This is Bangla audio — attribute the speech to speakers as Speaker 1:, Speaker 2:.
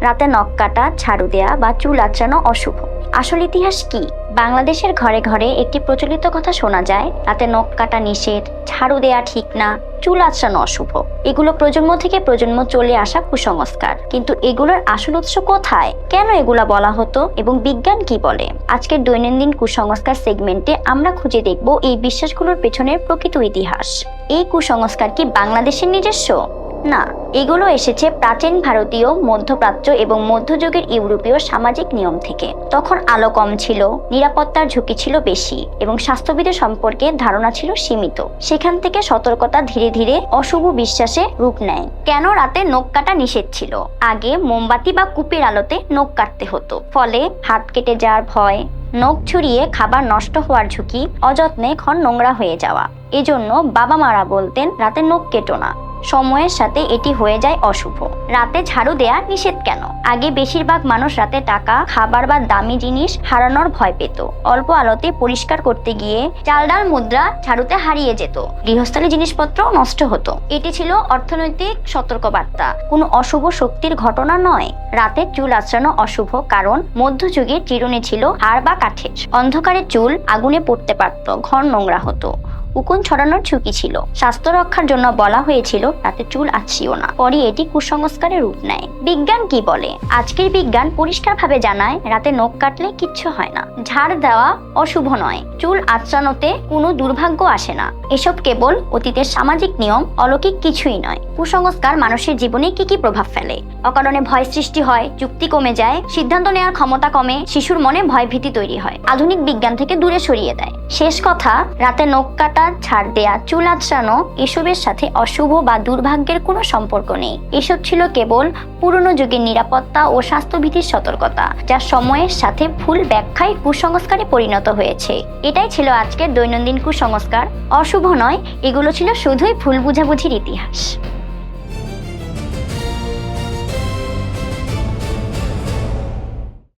Speaker 1: রাতে নখ কাটা, ঝাড়ু দেয়া বা চুল আঁচড়ানো অশুভ। আসল ইতিহাস কি? বাংলাদেশের ঘরে ঘরে একটি প্রচলিত কথা শোনা যায়, রাতে নখ কাটা নিষেধ, ঝাড়ু দেয়া ঠিক না, চুল আঁচড়ানো অশুভ। এগুলো প্রজন্ম থেকে প্রজন্ম চলে আসা কুসংস্কার। কিন্তু এগুলোর আসল উৎস কোথায়? কেন এগুলা বলা হতো এবং বিজ্ঞান কি বলে? আজকের দৈনন্দিন কুসংস্কার সেগমেন্টে আমরা খুঁজে দেখব এই বিশ্বাসগুলোর পেছনের প্রকৃত ইতিহাস। এই কুসংস্কার কি বাংলাদেশের নিজস্ব? না, এগুলো এসেছে প্রাচীন ভারতীয়, মধ্যপ্রাচ্য এবং মধ্যযুগের ইউরোপীয় সামাজিক নিয়ম থেকে। তখন আলো কম ছিল, নিরাপত্তার ঝুঁকি ছিল বেশি এবং স্বাস্থ্যবিধি সম্পর্কে ধারণা ছিল সীমিত। সেখান থেকে সতর্কতা ধীরে ধীরে অশুভ বিশ্বাসে রূপ নেয়। কেন রাতে নখ কাটা নিষেধ ছিল? আগে মোমবাতি বা কুপির আলোতে নখ কাটতে হতো, ফলে হাত কেটে যাওয়ার ভয়, নখ ছুরিয়ে খাবার নষ্ট হওয়ার ঝুঁকি, অযত্নে ঘর নোংরা হয়ে যাওয়া। এজন্য বাবা মারা বলতেন রাতে নখ কেটো না। সময়ের সাথে এটি হয়ে যায় অশুভ। রাতে ঝাড়ু দেয়া নিষেধ কেন? আগে বেশিরভাগ মানুষ রাতে টাকা, খাবার বা দামি জিনিস হারানোর ভয় পেত। অল্প আলোতে পরিষ্কার করতে গিয়ে চাল ডাল মুদ্রা ঝাড়ুতে হারিয়ে যেত, গৃহস্থালী জিনিসপত্র নষ্ট হতো। এটি ছিল অর্থনৈতিক সতর্কবার্তা, কোনো অশুভ শক্তির ঘটনা নয়। রাতে চুল আঁচড়ানো অশুভ কারণ মধ্যযুগে চিরুনি ছিল হাড় বা কাঠের। অন্ধকারে চুল আগুনে পড়তে পারত, ঘর নোংরা হতো, উকুন ছড়ানোর ঝুঁকি ছিল। স্বাস্থ্য রক্ষার জন্য বলা হয়েছিল রাতে চুল আঁচড়িও না। পরে এটি কুসংস্কারের রূপ নেয়। বিজ্ঞান কি বলে? আজকের বিজ্ঞান পরিষ্কারভাবে জানায় রাতে নখ কাটলে কিচ্ছু হয় না, ঝাড় দেওয়া অশুভ নয়, চুল আঁচড়ানোতে কোনো দুর্ভাগ্য আসে না। এসব কেবল অতীতের সামাজিক নিয়ম, অলৌকিক কিছুই নয়। কুসংস্কার মানুষের জীবনে কি কি প্রভাব ফেলে? অকারণে ভয় সৃষ্টি হয়, যুক্তি কমে যায়, সিদ্ধান্ত নেওয়ার ক্ষমতা কমে, শিশুর মনে ভয় ভীতি তৈরি হয়, আধুনিক বিজ্ঞান থেকে দূরে সরিয়ে দেয়। শেষ কথা, রাতে নখ কাটা, ছাড় দেয়া, চুল আঁচড়ানো এসবের সাথে অশুভ বা দুর্ভাগ্যের কোনো সম্পর্ক নেই। এসব ছিল কেবল পুরনো যুগের নিরাপত্তা ও স্বাস্থ্যবিধির সতর্কতা, যা সময়ের সাথে ভুল ব্যাখ্যায় কুসংস্কারে পরিণত হয়েছে। এটাই ছিল আজকের দৈনন্দিন কুসংস্কার। অশুভ নয়, এগুলো ছিল শুধুই ভুল বুঝাবুঝির ইতিহাস।